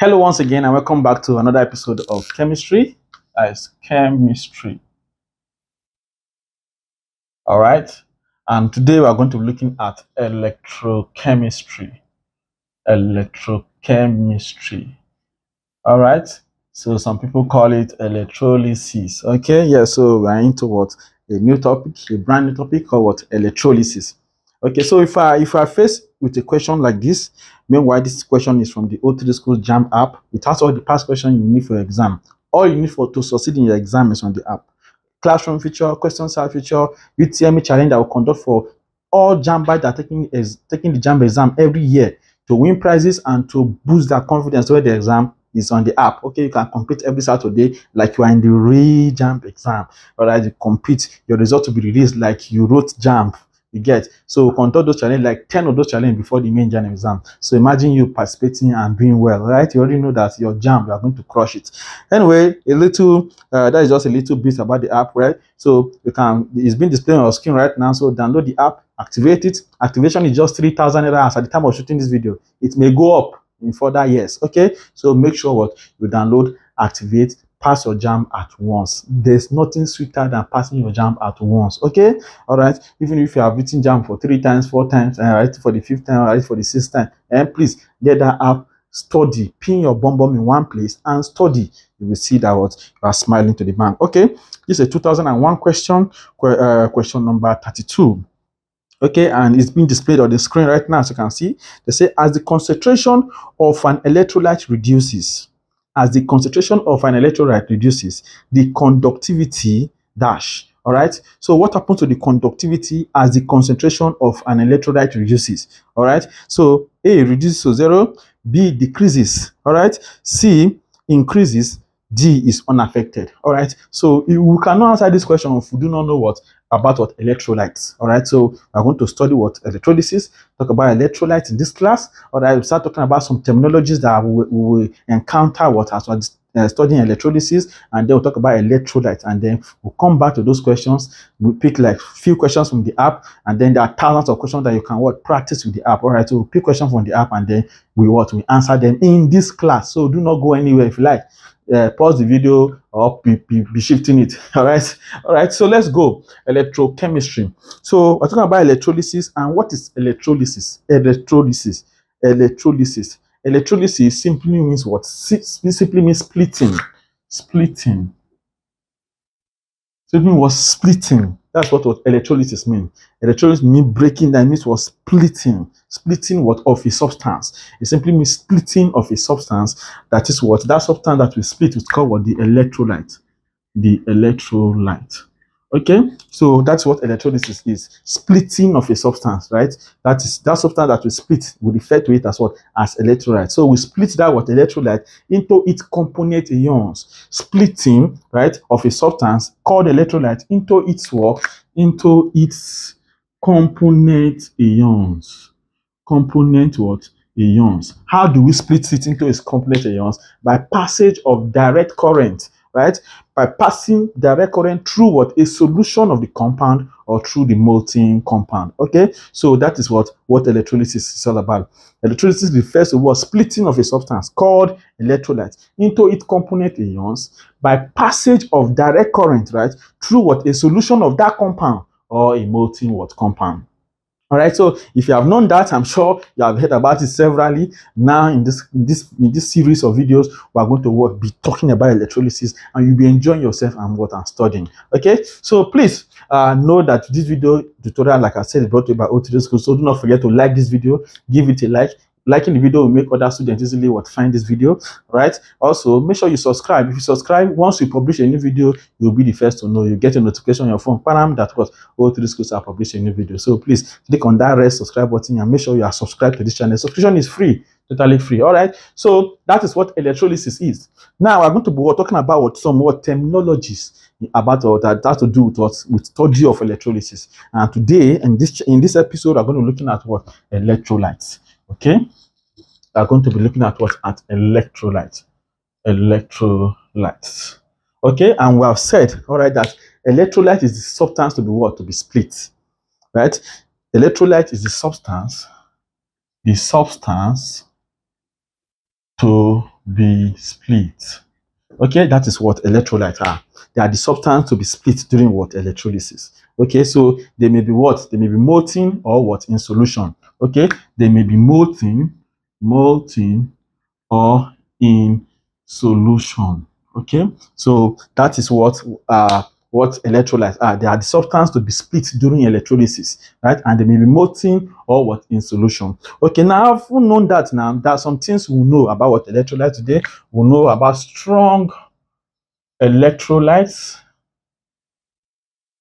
Hello once again and welcome back to another episode of chemistry. As chemistry. All right. And today we are going to be looking at electrochemistry. Electrochemistry. All right. So some people call it electrolysis. Okay. Yeah. So we're into what? A new topic, a brand new topic called what? Electrolysis. Okay. So if I face with a question like this, meanwhile this question is from the O3 School JAMB app. It has all the past questions you need for your exam. All you need to succeed in your exam is on the app. Classroom feature, question side feature, UTME challenge that will conduct for all JAMBers that are taking the JAMB exam every year to win prizes and to boost their confidence when the exam is on the app. Okay, you can compete every Saturday like you are in the real JAMB exam. All right, you compete, your result will be released like you wrote JAMB. You get, so conduct those challenges, like 10 of those challenges before the main JAMB exam. So imagine you participating and doing well, right? You already know that your JAMB, you are going to crush it. Anyway, that is just a little bit about the app, right? So it's been displayed on your screen right now. So download the app, activate it. Activation is just 3,000 naira at the time of shooting this video. It may go up in further years. Okay, so make sure what you download, activate, pass your JAMB at once. There's nothing sweeter than passing your JAMB at once. Okay, all right. Even if you have written JAMB for 3 times, 4 times, and write for the 5th time, write for the 6th time, and please get that app. Study, pin your bum in one place and study. You will see that what you are smiling to the bank. Okay, this is a 2001 question, question number 32. Okay, and it's being displayed on the screen right now, as you can see. They say, as the concentration of an electrolyte reduces, the conductivity dash. All right, so what happens to the conductivity as the concentration of an electrolyte reduces? All right, so A reduces to 0, B decreases, all right, C increases, D is unaffected. All right, so we cannot answer this question if we do not know what electrolytes. All right, so we're going to study what electrolysis, talk about electrolytes in this class. All right, we'll start talking about some terminologies that we will encounter what as well studying electrolysis, and then we'll talk about electrolytes, and then we'll come back to those questions. We'll pick like few questions from the app, and then there are thousands of questions that you can practice with the app. All right, so we'll pick questions from the app, and then we answer them in this class. So do not go anywhere if you like. Pause the video or be shifting it. All right, so let's go. Electrochemistry. So we're talking about electrolysis. And what is electrolysis? Electrolysis simply means what? Simply means splitting. Simply was splitting. That's what electrolysis means. Electrolysis means breaking down. It means what? Splitting. Splitting what? Of a substance. It simply means splitting of a substance. That is what? That substance that we split is called what? The electrolyte. The electrolyte. Okay, so that's what electrolysis is. Splitting of a substance, right? That is that substance that we split. We refer to it as what? As electrolyte. So we split that electrolyte into its component ions. Splitting, right, of a substance called electrolyte into its what? Into its component ions. Component what? Ions. How do we split it into its component ions? By passage of direct current, right? By passing direct current through what? A solution of the compound or through the molten compound. Okay, so that is what electrolysis is all about. Electrolysis refers to what? Splitting of a substance called electrolyte into its component ions by passage of direct current, right, through what? A solution of that compound or a molten what? Compound. All right, so if you have known that, I'm sure you have heard about it severally. Now, in this series of videos, we are going to be talking about electrolysis, and you'll be enjoying yourself and what I'm studying. Okay, so please know that this video tutorial, like I said, is brought to you by O3 School. So do not forget to like this video, give it a like. Liking the video will make other students easily find this video, right? Also, make sure you subscribe. If you subscribe, once we publish a new video, you'll be the first to know. You get a notification on your phone. That was O3 Schools are publishing a new video. So please click on that red subscribe button and make sure you are subscribed to this channel. Subscription is free, totally free. All right. So that is what electrolysis is. Now we're going to be talking about some terminologies about that has to do with study of electrolysis. And today, in this episode, we're going to be looking at what? Electrolytes. Okay, we are going to be looking at what? At electrolytes. Electrolytes. Okay, and we have said, all right, that electrolyte is the substance to be what? To be split. Right? Electrolyte is the substance to be split. Okay, that is what electrolytes are. They are the substance to be split during what? Electrolysis. Okay, so they may be what? They may be molten or what? In solution. Okay, they may be molten, or in solution. Okay, so that is what electrolytes are. They are the substance to be split during electrolysis, right? And they may be molten or what? In solution. Okay, now I've known that. Now there are some things we know about what electrolytes today. We know about strong electrolytes.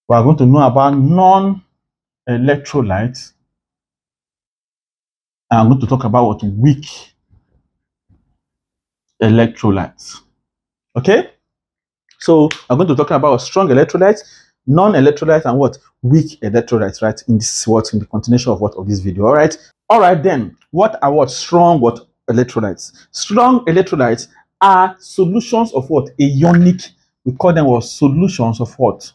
We are going to know about non-electrolytes. And I'm going to talk about what? Weak electrolytes. Okay, so I'm going to talk about strong electrolytes, non-electrolytes, and what? Weak electrolytes, right? In this what? In the continuation of what? Of this video. All right then, what are what? Strong what? Electrolytes. Strong electrolytes are solutions of what? Ionic. We call them what? Solutions of what?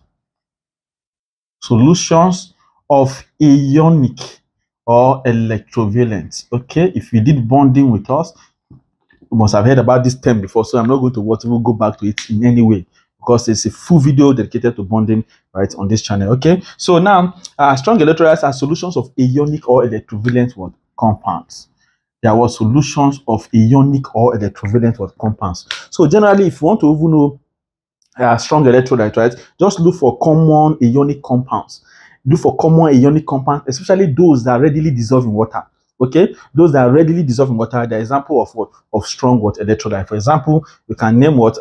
Solutions of ionic or electrovalent. Okay, if you did bonding with us, you must have heard about this term before, so I'm not going to even go back to it in any way, because it's a full video dedicated to bonding right on this channel. Okay, so now strong electrolytes are solutions of ionic or electrovalent what? Compounds. They are what? Solutions of ionic or electrovalent what? Compounds. So generally, if you want to even know strong electrolyte, right, just look for common ionic compounds. Look for common ionic compounds, especially those that readily dissolve in water. Okay, those that readily dissolve in water. The example of what? Of strong what? Electrolyte. For example, you can name what?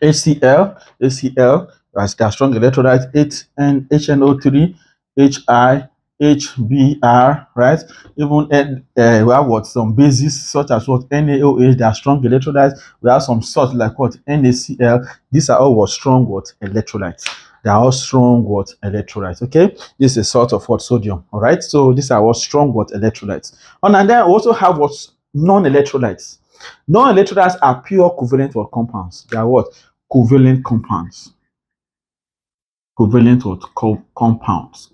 HCl, as their strong electrolyte, HNO3, HI, HBr, right? Even we have what? Some bases such as what? NaOH, they are strong electrolytes. We have some salts like what? NaCl. These are all what? Strong what? Electrolytes. They are all strong what? Electrolytes. Okay, this is a sort of what? Sodium. All right, so these are what? Strong what? Electrolytes. And then we also have what? Non-electrolytes. Non-electrolytes are pure covalent what? Compounds. They are what? Covalent compounds. Covalent what? Compounds.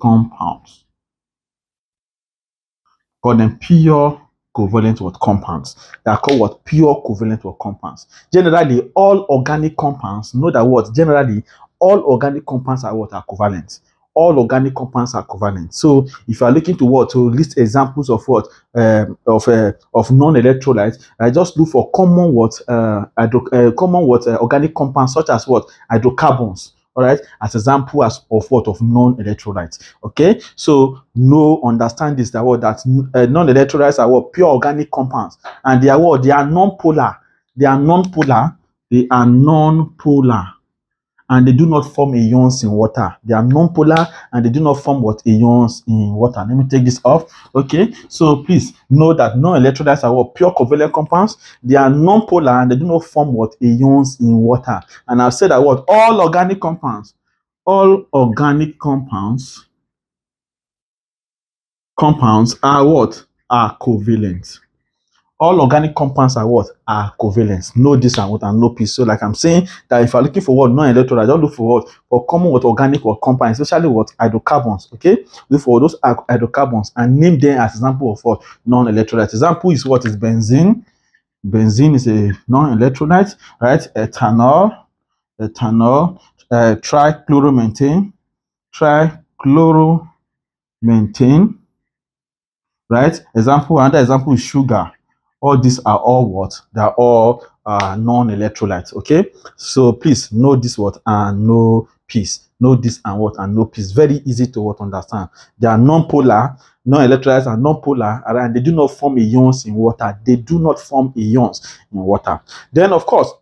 Call them pure covalent what? Compounds. They are called what? Pure covalent what? Compounds. Generally, all organic compounds, know that what? Generally, all organic compounds are what? Are covalent. All organic compounds are covalent. So if you are looking to what? To list examples of what? Of non-electrolytes, I just look for common what? Organic compounds such as what? Hydrocarbons. All right, as example as of what? Of non-electrolytes. Okay, so understand this, that what? That non-electrolytes are what? Pure organic compounds, and they are what? They are non-polar. They are non-polar. They are non-polar, and they do not form ions in water. They are non-polar and they do not form what? Ions in water. Let me take this off. Okay, so please know that non-electrolytes are what? Pure covalent compounds. They are non-polar and they do not form what? Ions in water. And I've said that what? All organic compounds are what? Are covalent. All organic compounds are what? Are covalent. Know this and what? And know peace. So like I'm saying, that if you're looking for what? Non-electrolyte, don't look for what? For common what? Organic or compounds, especially what? Hydrocarbons. Okay, look for those hydrocarbons and name them as example of what? Non-electrolyte. Example is what? Is benzene. Benzene is a non-electrolyte, right? Ethanol, trichloromethane, right? Another example is sugar. All these are all what? They are all non-electrolytes. Okay, so please know this what? And know peace. Know this and what? And know peace. Very easy to what? Understand. They are non-polar. Non-electrolytes are non-polar, and they do not form ions in water. They do not form ions in water. Then of course,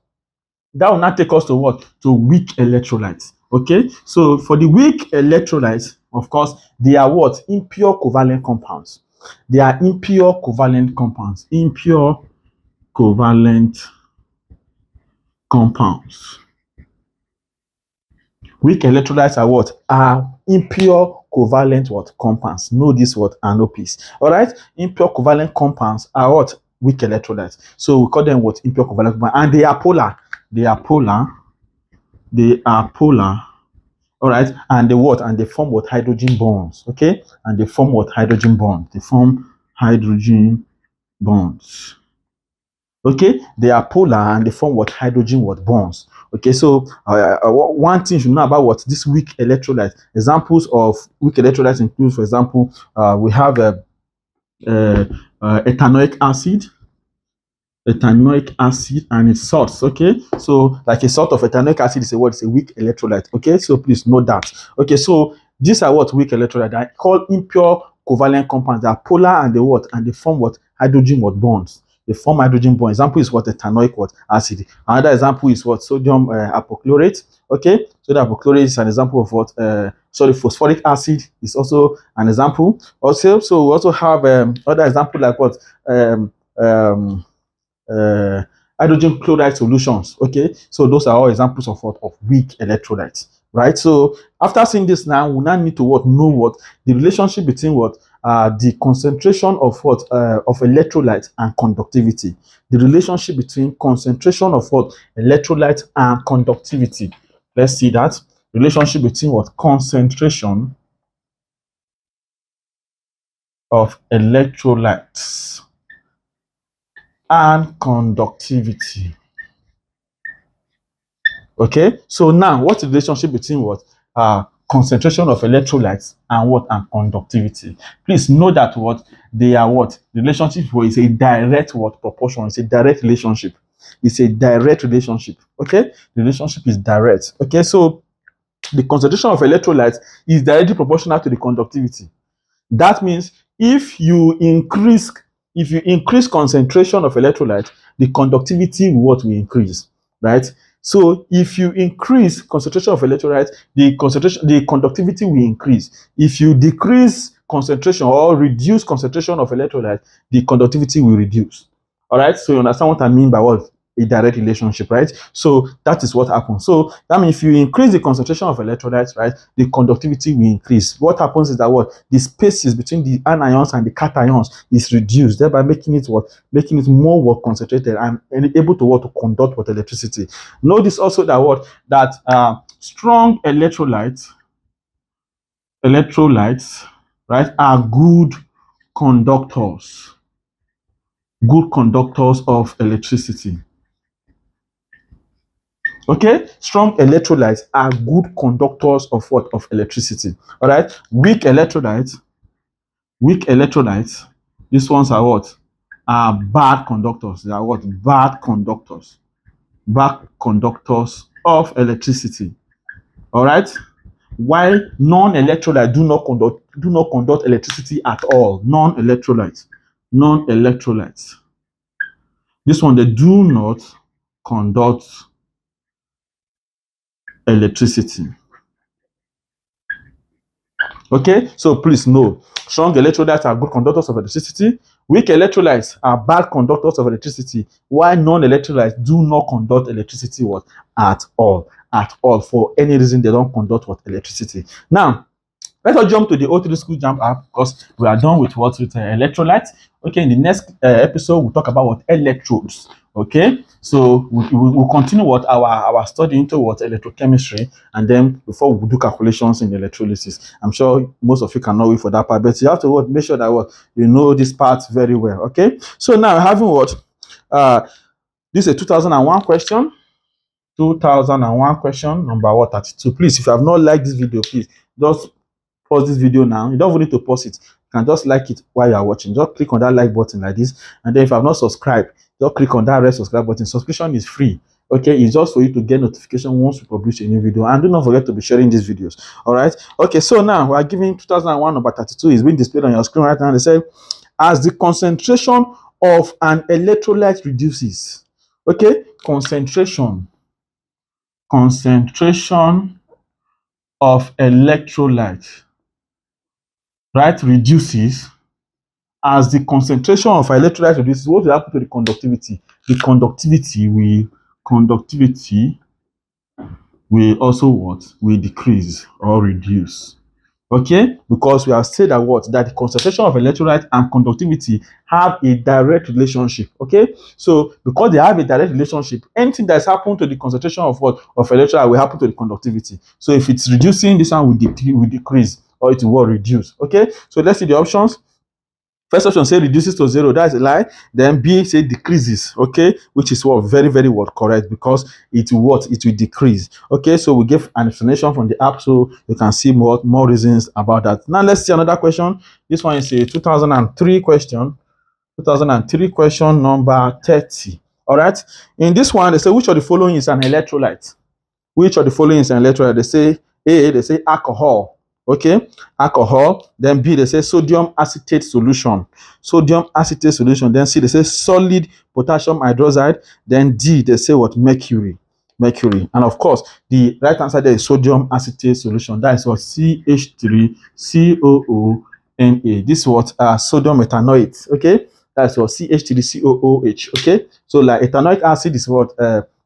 that will not take us to what? To weak electrolytes. Okay, so for the weak electrolytes, of course, they are what? Impure covalent compounds. They are impure covalent compounds. Impure covalent compounds. Weak electrolytes are what? Are impure covalent what? Compounds. Know this what? And know peace. All right. Impure covalent compounds are what? Weak electrolytes. So we call them what? Impure covalent compounds. And they are polar. They are polar. All right. And they what? And they form what? Hydrogen bonds. Okay. And they form what? Hydrogen bonds. They form hydrogen bonds. Okay, they are polar and they form what hydrogen what bonds. Okay, so one thing you should know about what this weak electrolyte. Examples of weak electrolytes include, for example, we have ethanoic acid and its salts. Okay, so like a salt of ethanoic acid is a what? It's a weak electrolyte. Okay, so please know that. Okay, so these are what weak electrolytes are called impure covalent compounds. They are polar and they what? And they form what? Hydrogen what bonds. They form hydrogen bond. Example is what? Ethanoic what? Acid. Another example is what? Sodium hypochlorate. Okay, sodium hypochlorate is an example of what? Sorry, phosphoric acid is also an example. Also, so we also have other example like what? Um, uh, Hydrogen chloride solutions. Okay, so those are all examples of what? Of weak electrolytes, right? So after seeing this now, we now need to what? Know what the relationship between what? The concentration of what? Of electrolytes and conductivity. The relationship between concentration of what? Electrolytes and conductivity. Let's see that relationship between what? Concentration of electrolytes and conductivity. Okay, so now what's the relationship between what? Concentration of electrolytes and what? And conductivity. Please know that what? They are what? The relationship is a direct what? Proportion. It's a direct relationship. It's a direct relationship. Okay, the relationship is direct. Okay, so the concentration of electrolytes is directly proportional to the conductivity. That means if you increase concentration of electrolyte, the conductivity will increase, right? So if you increase concentration of electrolyte, the conductivity will increase. If you decrease concentration or reduce concentration of electrolyte, the conductivity will reduce. All right. So you understand what I mean by what? A direct relationship, right? So that is what happens. So that means if you increase the concentration of electrolytes, right, the conductivity will increase. What happens is that what? The spaces between the anions and the cations is reduced, thereby making it what? Making it more what? Concentrated and able to what? To conduct what? Electricity. Notice also that what? That strong electrolytes, right, are good conductors of electricity. Okay, strong electrolytes are good conductors of what? Of electricity. All right, weak electrolytes, these ones are what? Are bad conductors. They are what? Bad conductors of electricity. All right, while non-electrolytes do not conduct electricity at all. Non-electrolytes, this one, they do not conduct electricity. Okay, so please know, strong electrolytes are good conductors of electricity. Weak electrolytes are bad conductors of electricity, while non-electrolytes do not conduct electricity what? At all. For any reason, they don't conduct what? Electricity. Now, let us jump to the O3 School JAMB app because we are done with what? With electrolytes. Okay, in the next episode, we'll talk about what? Electrodes. Okay, so we'll continue what? Our study into what? Electrochemistry, and then before we do calculations in electrolysis. I'm sure most of you cannot wait for that part, but you have to what? Make sure that what? You know this part very well. Okay, so now having what? This is a 2001 question. 2001 question number what? 32. Please, if you have not liked this video, please just pause this video now. You don't even need to pause it. You can just like it while you are watching. Just click on that like button like this. And then if you have not subscribed, just click on that red subscribe button. Subscription is free. Okay, it's just for you to get notification once we publish a new video. And do not forget to be sharing these videos. All right. Okay, so now we are giving 2001 number 32 is being displayed on your screen right now. They say, as the concentration of an electrolyte reduces. Okay, concentration of electrolyte, right, reduces. As the concentration of electrolyte reduces, what will happen to the conductivity? The conductivity will also what? Will decrease or reduce. Okay, because we have said that what? That the concentration of electrolyte and conductivity have a direct relationship. Okay, so because they have a direct relationship, anything that's happened to the concentration of what? Of electrolyte will happen to the conductivity. So if it's reducing, this one will decrease or it will reduce. Okay, so let's see the options. First option say reduces to 0. That's a lie. Then B say decreases. Okay, which is what very, very what correct, because it will decrease. Okay, so we give an explanation from the app so you can see more reasons about that. Now let's see another question. This one is a 2003 question. 2003 question number 30. All right. In this one, they say which of the following is an electrolyte? Which of the following is an electrolyte? They say A, they say alcohol. Okay, alcohol. Then B, they say sodium acetate solution. Sodium acetate solution. Then C, they say solid potassium hydroxide. Then D, they say what? Mercury. Mercury. And of course, the right answer there is sodium acetate solution. That is what? CH3COONA. This is what? Sodium ethanoate. Okay, that's what? CH3COOH. Okay, so like ethanoic acid is what?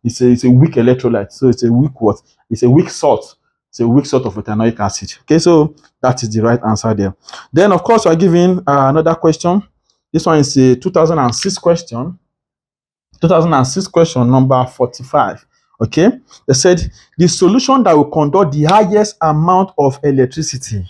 It's a weak electrolyte. So it's a weak what? It's a weak salt. It's a weak salt of ethanoic acid. Okay, so that is the right answer there. Then, of course, we are giving another question. This one is a 2006 question. 2006 question number 45. Okay, they said the solution that will conduct the highest amount of electricity.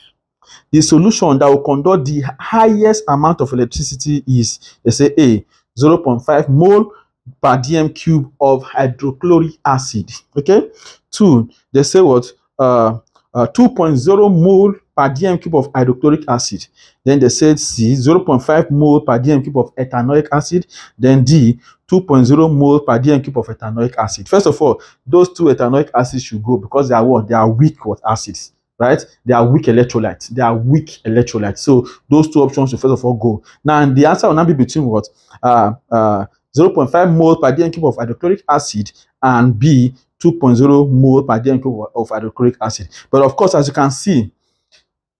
The solution that will conduct the highest amount of electricity is, they say A, 0.5 mole per dm cube of hydrochloric acid. Okay, 2, they say what? 2.0 mole per dm cube of hydrochloric acid. Then they said C, 0.5 mole per dm cube of ethanoic acid. Then D, 2.0 mole per dm cube of ethanoic acid. First of all, those two ethanoic acids should go because they are what? They are weak what acids, right? They are weak electrolytes. They are weak electrolytes. So those two options should first of all go. Now, the answer will now be between what? 0.5 mole per dm cube of hydrochloric acid and B, 2.0 mole per dm cube of hydrochloric acid. But of course, as you can see,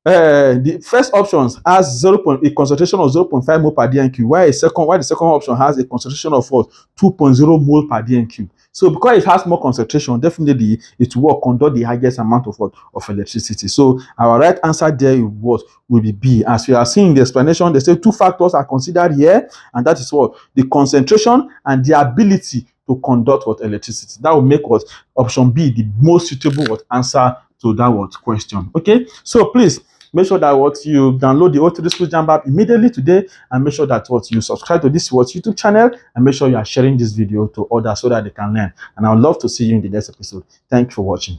the first option has a concentration of 0.5 mole per dm cube, while the second option has a concentration of what? 2.0 mole per dm cube. So because it has more concentration, definitely it will conduct the highest amount of what? Of electricity. So our right answer there will be B. As we are seeing in the explanation, they say two factors are considered here, and that is what? The concentration and the ability to conduct what? Electricity. That will make what? Option B the most suitable what? Answer to that what? Question. Okay, so please make sure that what you download the O3 School JAMB app immediately today, and make sure that what you subscribe to this what YouTube channel, and make sure you are sharing this video to others so that they can learn. And I would love to see you in the next episode. Thank you for watching.